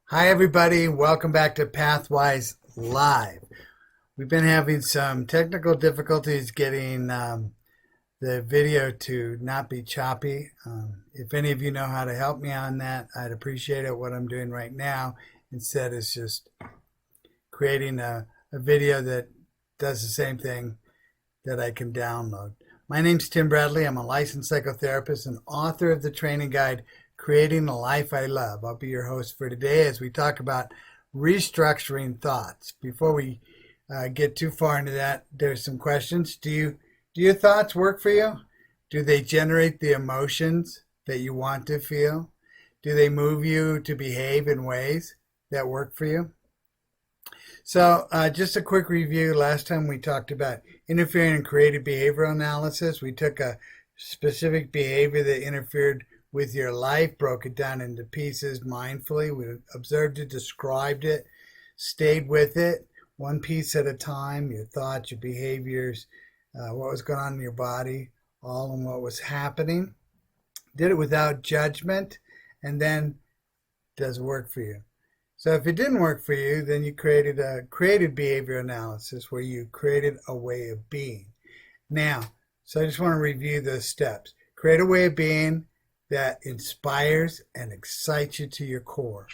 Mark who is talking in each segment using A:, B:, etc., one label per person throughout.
A: Hi, everybody. Welcome back to Pathwise Live. We've been having some technical difficulties getting the video to not be choppy. If any of you know how to help me on that, I'd appreciate it. What I'm doing right now instead is just creating a video that does the same thing that I can download. My name's Tim Bradley. I'm a licensed psychotherapist and author of the training guide, Creating the Life I Love. I'll be your host for today as we talk about restructuring thoughts. Before we get too far into that, there's some questions. Do your thoughts work for you? Do they generate the emotions that you want to feel? Do they move you to behave in ways that work for you? So just a quick review. Last time we talked about interfering in creative behavioral analysis. We took a specific behavior that interfered with your life, broke it down into pieces mindfully. We observed it, described it, stayed with it, one piece at a time, your thoughts, your behaviors, what was going on in your body, all in what was happening. Did it without judgment, and then does it work for you? So if it didn't work for you, then you created a creative behavior analysis where you created a way of being. Now, so I just want to review those steps. Create a way of being that inspires and excites you to your core.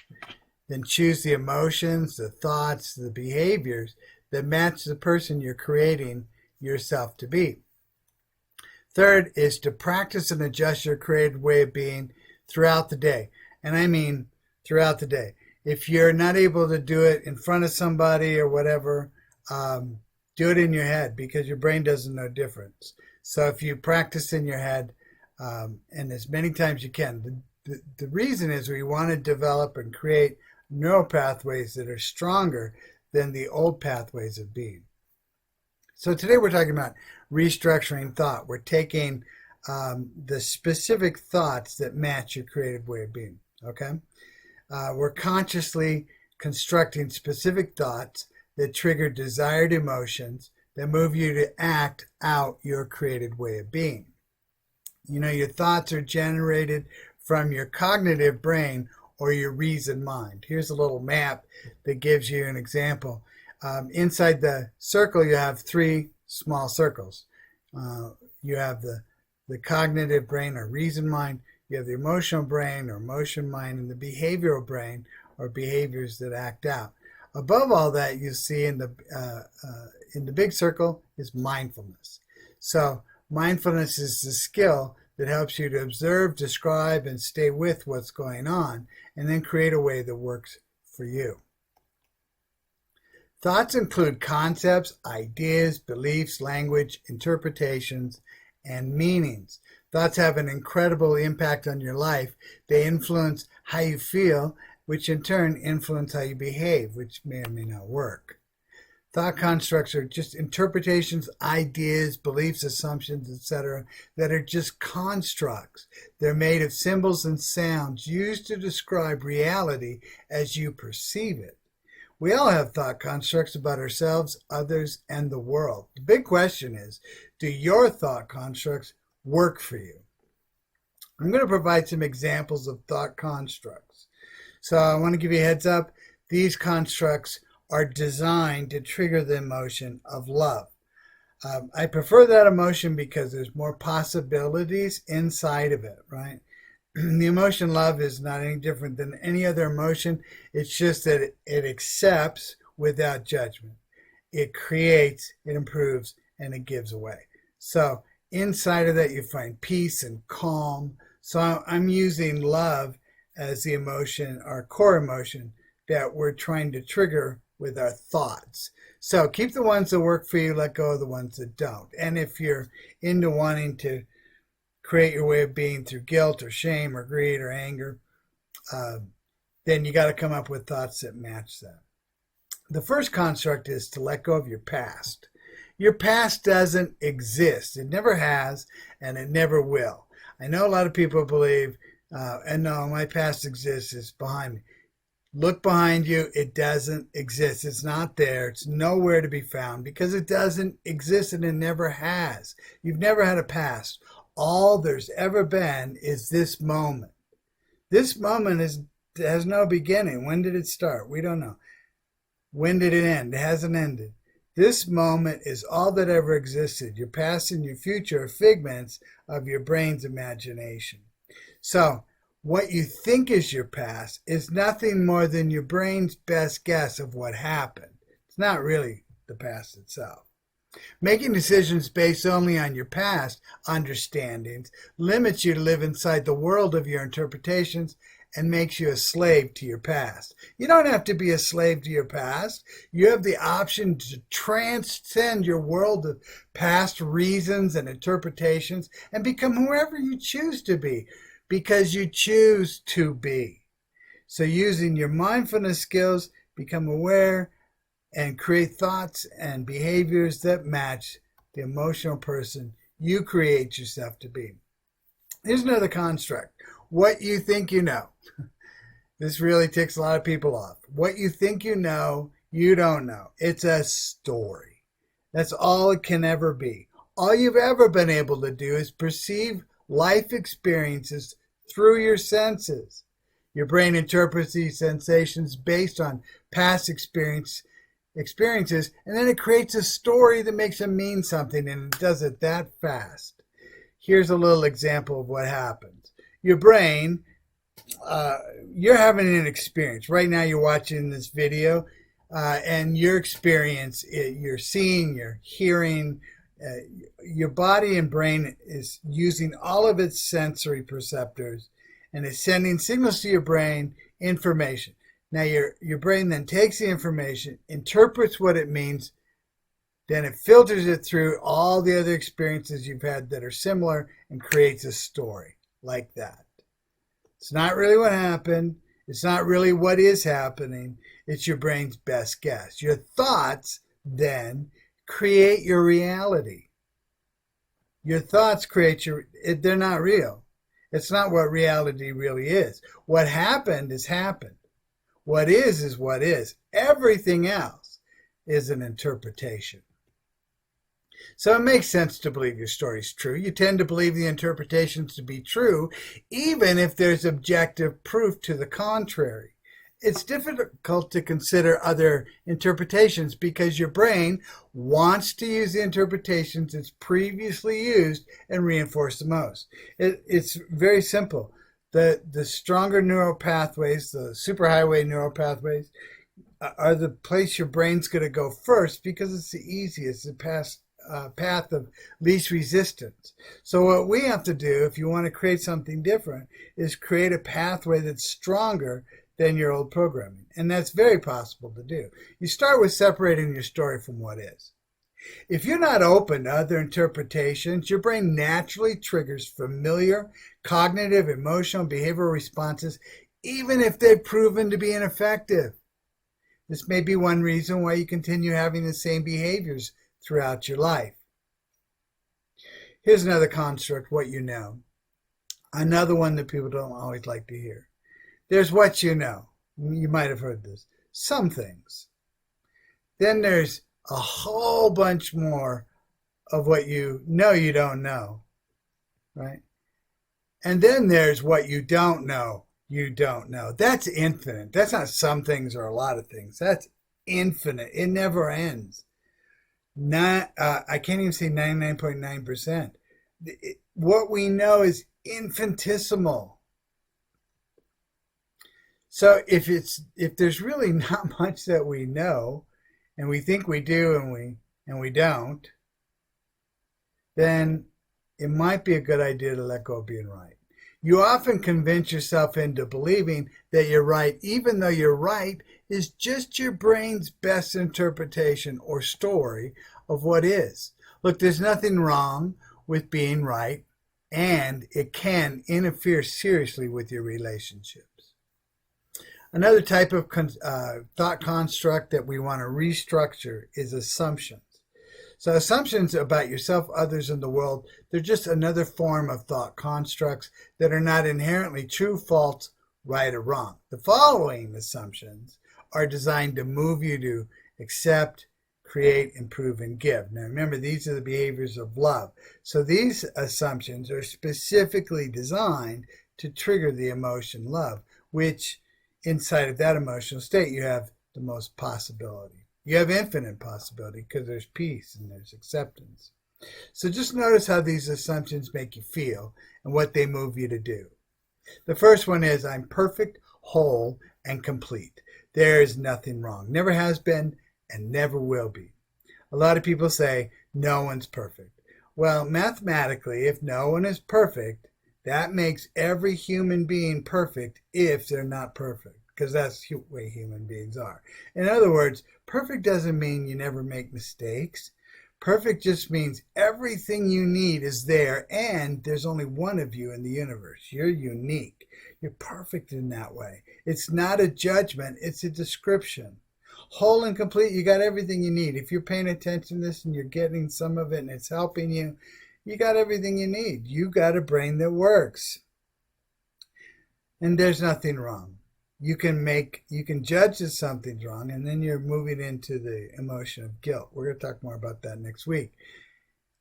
A: Then choose the emotions, the thoughts, the behaviors that match the person you're creating yourself to be. Third is to practice and adjust your creative way of being throughout the day. And I mean throughout the day. If you're not able to do it in front of somebody or whatever, do it in your head because your brain doesn't know difference. So if you practice in your head, and as many times as you can, the reason is we want to develop and create neural pathways that are stronger than the old pathways of being. So today we're talking about restructuring thought. We're taking the specific thoughts that match your creative way of being, okay? We're consciously constructing specific thoughts that trigger desired emotions that move you to act out your created way of being. You know, your thoughts are generated from your cognitive brain or your reason mind. Here's a little map that gives you an example. Inside the circle, you have three small circles. You have the cognitive brain or reason mind. You have the emotional brain or emotion mind, and the behavioral brain or behaviors that act out. Above all that, you see in the big circle is mindfulness. So mindfulness is the skill that helps you to observe, describe, and stay with what's going on, and then create a way that works for you. Thoughts include concepts, ideas, beliefs, language, interpretations, and meanings. Thoughts have an incredible impact on your life. They influence how you feel, which in turn influence how you behave, which may or may not work. Thought constructs are just interpretations, ideas, beliefs, assumptions, etc., that are just constructs. They're made of symbols and sounds used to describe reality as you perceive it. We all have thought constructs about ourselves, others, and the world. The big question is, do your thought constructs work for you? I'm going to provide some examples of thought constructs. So I want to give you a heads up. These constructs are designed to trigger the emotion of love. I prefer that emotion because there's more possibilities inside of it, right? The emotion love is not any different than any other emotion. It's just that it accepts without judgment. It creates, it improves, and it gives away. So inside of that, you find peace and calm. So I'm using love as the emotion, our core emotion, that we're trying to trigger with our thoughts. So keep the ones that work for you, let go of the ones that don't. And if you're into wanting to create your way of being through guilt or shame or greed or anger, then you got to come up with thoughts that match that. The first construct is to let go of your past. Your past doesn't exist. It never has, and it never will. I know a lot of people believe, and no, my past exists, it's behind me. Look behind you, it doesn't exist. It's not there. It's nowhere to be found because it doesn't exist and it never has. You've never had a past. All there's ever been is this moment. This moment is It has no beginning. When did it start? We don't know. When did it end? It hasn't ended. This moment is all that ever existed. Your past and your future are figments of your brain's imagination. So, what you think is your past is nothing more than your brain's best guess of what happened. It's not really the past itself. Making decisions based only on your past understandings limits you to live inside the world of your interpretations and makes you a slave to your past. You don't have to be a slave to your past. You have the option to transcend your world of past reasons and interpretations and become whoever you choose to be, because you choose to be. So using your mindfulness skills, become aware and create thoughts and behaviors that match the emotional person you create yourself to be. Here's another construct. What you think you know. This really ticks a lot of people off. What you think you know, you don't know. It's a story. That's all it can ever be. All you've ever been able to do is perceive life experiences through your senses. Your brain interprets these sensations based on past experiences, and then it creates a story that makes them mean something, and it does it that fast. Here's a little example of what happens. Your brain, you're having an experience. Right now you're watching this video, and your experience, you're seeing, you're hearing, your body and brain is using all of its sensory perceptors, and it's sending signals to your brain, information. Now your brain then takes the information, interprets what it means, then it filters it through all the other experiences you've had that are similar and creates a story like that. It's not really what happened. It's not really what is happening. It's your brain's best guess. Your thoughts then create your reality. Your thoughts create they're not real. It's not what reality really is. What happened is happened. What is what is. Everything else is an interpretation. So it makes sense to believe your story is true. You tend to believe the interpretations to be true, even if there's objective proof to the contrary. It's difficult to consider other interpretations because your brain wants to use the interpretations it's previously used and reinforce the most. It's very simple. The stronger neural pathways, the superhighway neural pathways, are the place your brain's going to go first because it's the easiest, the path of least resistance. So what we have to do, if you want to create something different, is create a pathway that's stronger than your old programming. And that's very possible to do. You start with separating your story from what is. If you're not open to other interpretations, your brain naturally triggers familiar cognitive, emotional, behavioral responses, even if they've proven to be ineffective. This may be one reason why you continue having the same behaviors throughout your life. Here's another construct, what you know. Another one that people don't always like to hear. There's what you know. You might have heard this. Some things. Then there's a whole bunch more of what you know you don't know, right? And then there's what you don't know you don't know. That's infinite. That's not some things or a lot of things. That's infinite. It never ends. I can't even say 99.9%. What we know is infinitesimal. So if there's really not much that we know, and we think we do and we don't, then it might be a good idea to let go of being right. You often convince yourself into believing that you're right, even though you're right is just your brain's best interpretation or story of what is. Look, there's nothing wrong with being right, and it can interfere seriously with your relationships. Another type of thought construct that we want to restructure is assumptions. So assumptions about yourself, others, and the world, they're just another form of thought constructs that are not inherently true, false, right, or wrong. The following assumptions are designed to move you to accept, create, improve, and give. Now remember, these are the behaviors of love. So these assumptions are specifically designed to trigger the emotion love, which inside of that emotional state, you have the most possibility. You have infinite possibility because there's peace and there's acceptance. So just notice how these assumptions make you feel and what they move you to do. The first one is, I'm perfect, whole, and complete. There is nothing wrong. Never has been and never will be. A lot of people say, no one's perfect. Well, mathematically, if no one is perfect, that makes every human being perfect if they're not perfect, because that's the way human beings are. In other words, perfect doesn't mean you never make mistakes. Perfect just means everything you need is there, and there's only one of you in the universe. You're unique. You're perfect in that way. It's not a judgment, it's a description. Whole and complete, you got everything you need. If you're paying attention to this and you're getting some of it and it's helping you, you got everything you need. You got a brain that works. And there's nothing wrong. You can judge that something's wrong, and then you're moving into the emotion of guilt. We're going to talk more about that next week.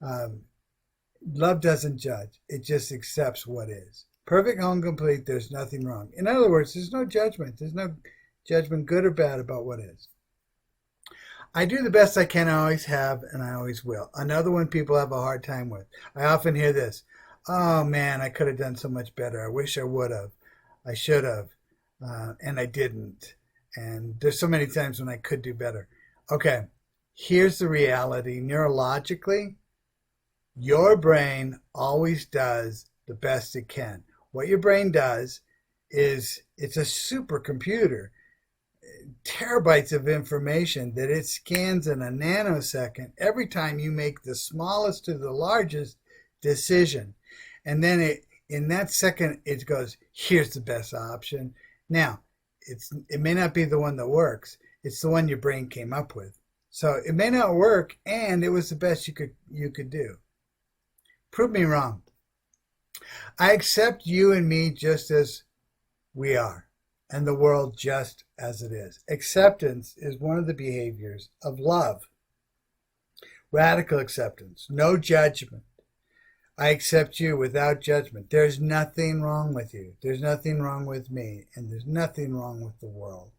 A: Love doesn't judge. It just accepts what is. Perfect, whole, and complete, there's nothing wrong. In other words, there's no judgment. There's no judgment, good or bad, about what is. I do the best I can, I always have, and I always will. Another one people have a hard time with. I often hear this, oh man, I could have done so much better. I wish I would have. I should have. And I didn't. And there's so many times when I could do better. Okay, here's the reality. Neurologically, your brain always does the best it can. What your brain does is it's a supercomputer. Terabytes of information that it scans in a nanosecond every time you make the smallest to the largest decision. And then in that second, it goes, here's the best option. Now, it may not be the one that works. It's the one your brain came up with. So it may not work, and it was the best you could do. Prove me wrong. I accept you and me just as we are, and the world just as it is. Acceptance is one of the behaviors of love. Radical acceptance, no judgment. I accept you without judgment. There's nothing wrong with you. There's nothing wrong with me. And there's nothing wrong with the world.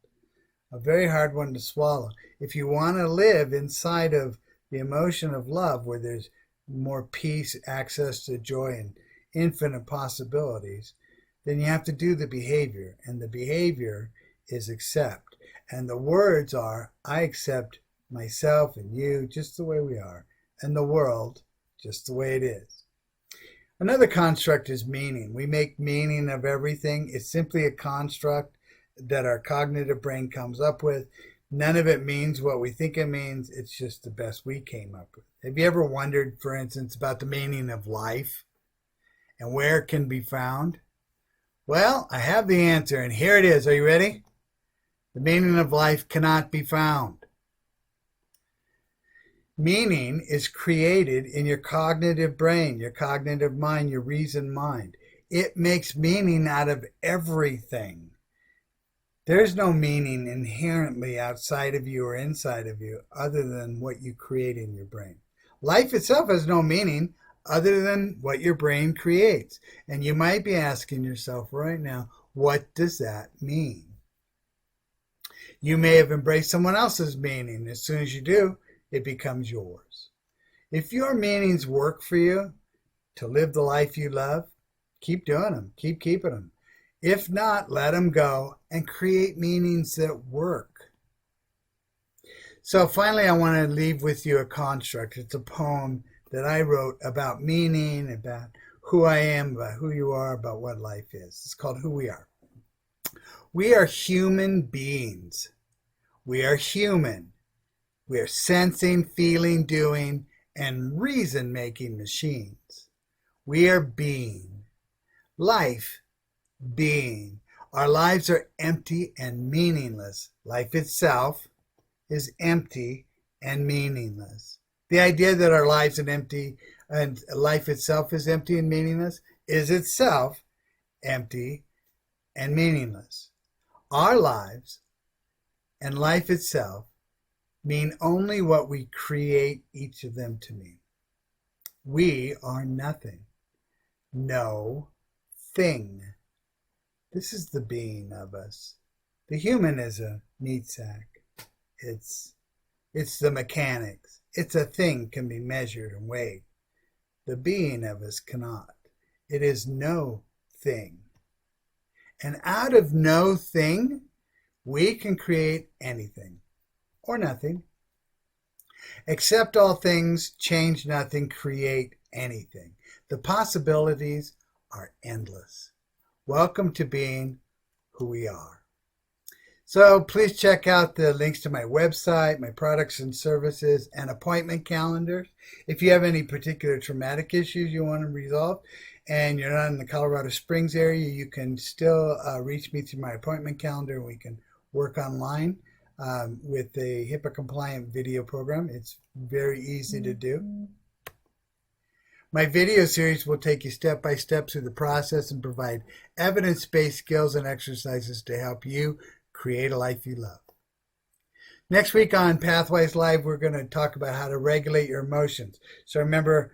A: A very hard one to swallow. If you want to live inside of the emotion of love, where there's more peace, access to joy, and infinite possibilities, then you have to do the behavior. And the behavior is accept. And the words are, I accept myself and you just the way we are, and the world just the way it is. Another construct is meaning. We make meaning of everything. It's simply a construct that our cognitive brain comes up with. None of it means what we think it means. It's just the best we came up with. Have you ever wondered, for instance, about the meaning of life and where it can be found? Well, I have the answer, and here it is. Are you ready? The meaning of life cannot be found. Meaning is created in your cognitive brain, your cognitive mind, your reason mind. It makes meaning out of everything. There's no meaning inherently outside of you or inside of you other than what you create in your brain. Life itself has no meaning other than what your brain creates. And you might be asking yourself right now, what does that mean? You may have embraced someone else's meaning. As soon as you do, it becomes yours. If your meanings work for you to live the life you love, keep doing them, keep keeping them. If not, let them go and create meanings that work. So finally, I want to leave with you a construct. It's a poem that I wrote about meaning, about who I am, about who you are, about what life is. It's called Who We Are. We are human beings. We are human. We are sensing, feeling, doing, and reason-making machines. We are being. Life, being. Our lives are empty and meaningless. Life itself is empty and meaningless. The idea that our lives are empty and life itself is empty and meaningless is itself empty and meaningless. Our lives and life itself mean only what we create each of them to mean. We are nothing. No thing. This is the being of us. The human is a meat sack. It's the mechanics. It's a thing can be measured and weighed. The being of us cannot. It is no thing. And out of no thing, we can create anything or nothing. Accept all things, change nothing, create anything. The possibilities are endless. Welcome to being who we are. So please check out the links to my website, my products and services, and appointment calendars. If you have any particular traumatic issues you want to resolve and you're not in the Colorado Springs area, you can still reach me through my appointment calendar, and we can work online with a HIPAA-compliant video program. It's very easy to do. My video series will take you step by step through the process and provide evidence-based skills and exercises to help you create a life you love. Next week on Pathwise Live, we're going to talk about how to regulate your emotions. So remember,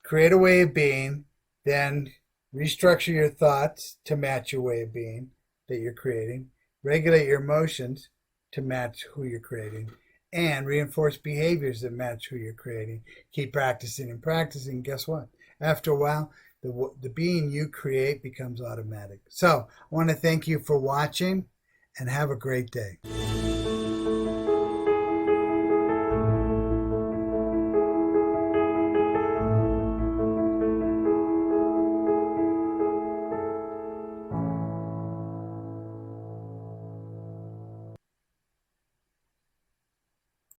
A: create a way of being, then restructure your thoughts to match your way of being that you're creating, regulate your emotions to match who you're creating, and reinforce behaviors that match who you're creating. Keep practicing and practicing. Guess what? After a while, the being you create becomes automatic. So I want to thank you for watching, and have a great day.